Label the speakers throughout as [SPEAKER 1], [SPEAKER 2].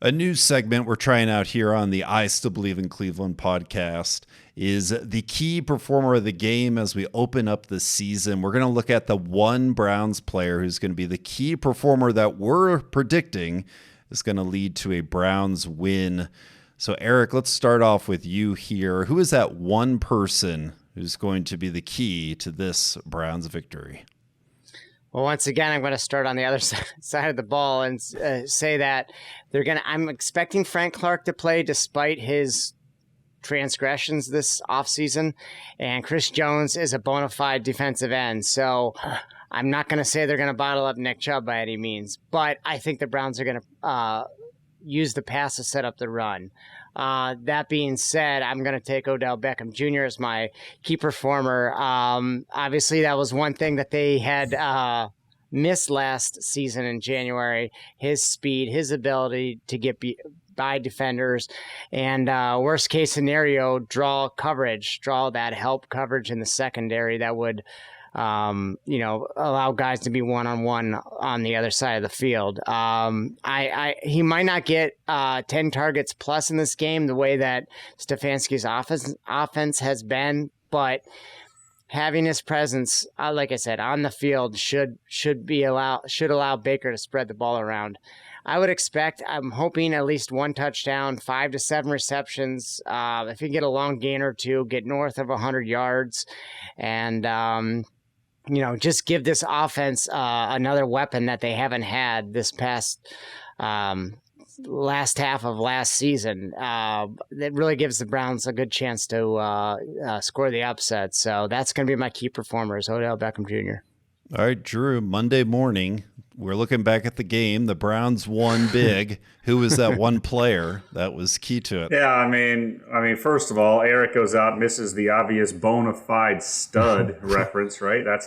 [SPEAKER 1] A new segment we're trying out here on the I Still Believe in Cleveland podcast is the key performer of the game as we open up the season. We're going to look at the one Browns player who's going to be the key performer that we're predicting is going to lead to a Browns win. So, Eric, let's start off with you here. Who is that one person who's going to be the key to this Browns victory?
[SPEAKER 2] Well, once again, I'm going to start on the other side of the ball and say that I'm expecting Frank Clark to play despite his transgressions this offseason, and Chris Jones is a bona fide defensive end. So I'm not going to say they're going to bottle up Nick Chubb by any means, but I think the Browns are going to use the pass to set up the run. That being said, I'm going to take Odell Beckham Jr. as my key performer. Obviously, that was one thing that they had missed last season in January, his speed, his ability to get by defenders, and worst case scenario, draw that help coverage in the secondary that would allow guys to be one-on-one on the other side of the field. He might not get 10 targets plus in this game the way that Stefanski's offense has been, but having his presence, like I said, on the field should allow Baker to spread the ball around. I'm hoping at least one touchdown, 5 to 7 receptions. If you get a long gain or two, get north of 100 yards, and just give this offense another weapon that they haven't had this past last half of last season. That really gives the Browns a good chance to score the upset. So that's going to be my key performers, Odell Beckham Jr.
[SPEAKER 1] All right, Drew, Monday morning, we're looking back at the game. The Browns won big. Who was that one player that was key to it?
[SPEAKER 3] Yeah, I mean, first of all, Eric goes out, misses the obvious bona fide stud reference, right? That's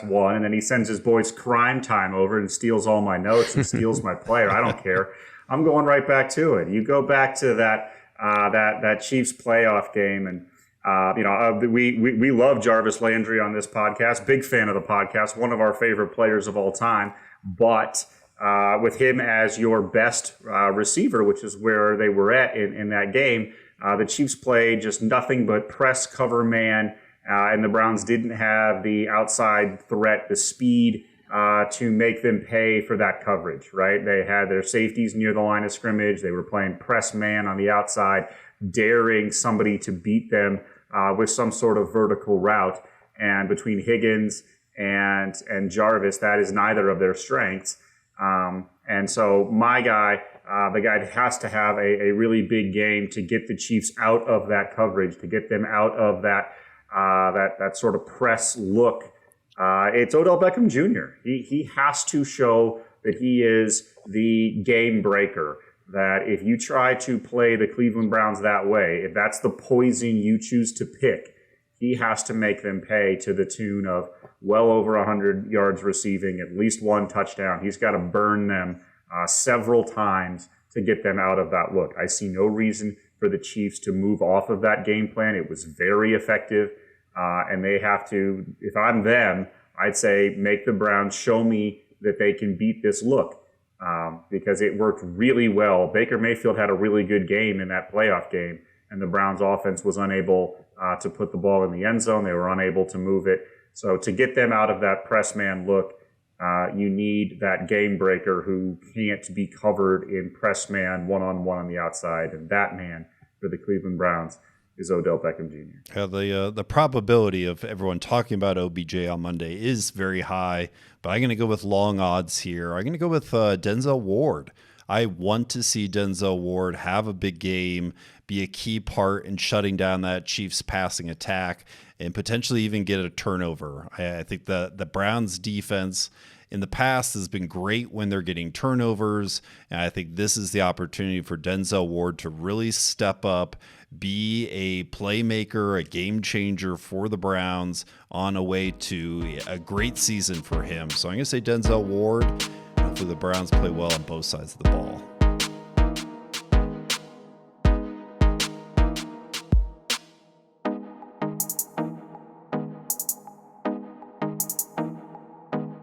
[SPEAKER 3] one. And then he sends his boys Crime Time over and steals all my notes and steals my player. I don't care. I'm going right back to it. You go back to that Chiefs playoff game, and we love Jarvis Landry on this podcast. Big fan of the podcast. One of our favorite players of all time. But with him as your best receiver, which is where they were at in that game, the Chiefs played just nothing but press cover man, and the Browns didn't have the outside threat, the speed to make them pay for that coverage, right? They had their safeties near the line of scrimmage. They were playing press man on the outside, daring somebody to beat them with some sort of vertical route. And between Higgins and Jarvis, that is neither of their strengths. And so my guy, the guy has to have a really big game to get the Chiefs out of that coverage, to get them out of that sort of press look. It's Odell Beckham Jr. He has to show that he is the game breaker, that if you try to play the Cleveland Browns that way, if that's the poison you choose to pick, he has to make them pay to the tune of well over 100 yards receiving, at least one touchdown. He's got to burn them several times to get them out of that look. I see no reason for the Chiefs to move off of that game plan. It was very effective, and they have to, if I'm them, I'd say make the Browns show me that they can beat this look, because it worked really well. Baker Mayfield had a really good game in that playoff game, and the Browns offense was unable to put the ball in the end zone. They were unable to move it. So to get them out of that press man look, you need that game breaker who can't be covered in press man one-on-one on the outside. And that man for the Cleveland Browns is Odell Beckham Jr.
[SPEAKER 1] Yeah, the probability of everyone talking about OBJ on Monday is very high, but I'm going to go with long odds here. I'm going to go with Denzel Ward. I want to see Denzel Ward have a big game, be a key part in shutting down that Chiefs passing attack, and potentially even get a turnover. I think the Browns defense in the past has been great when they're getting turnovers, and I think this is the opportunity for Denzel Ward to really step up, be a playmaker, a game changer for the Browns on a way to a great season for him. So I'm going to say Denzel Ward. Hopefully the Browns play well on both sides of the ball.